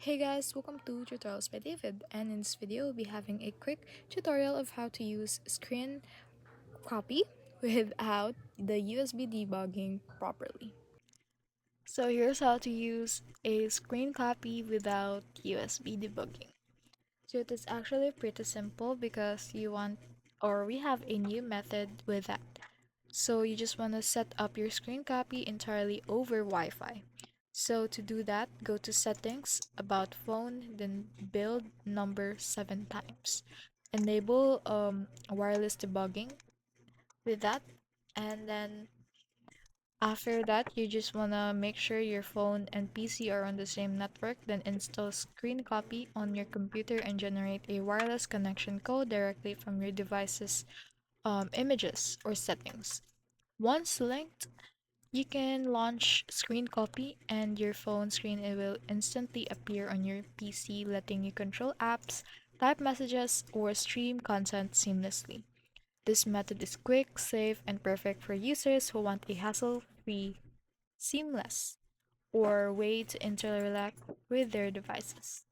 Hey guys, welcome to Tutorials by David, and in this video we'll be having a quick tutorial of how to use screen copy without the USB debugging properly. So here's how to use a screen copy without USB debugging. So it is actually pretty simple because we have a new method with that. So you just want to set up your screen copy entirely over Wi-Fi. So to do that, go to settings, about phone, then build number 7 times. Enable wireless debugging with that, and then after that, you just want to make sure your phone and PC are on the same network, then install screen copy on your computer and generate a wireless connection code directly from your device's images or settings. Once linked, you can launch Screen Copy and your phone screen it will instantly appear on your PC, letting you control apps, type messages, or stream content seamlessly. This method is quick, safe, and perfect for users who want a hassle-free, seamless, or way to interact with their devices.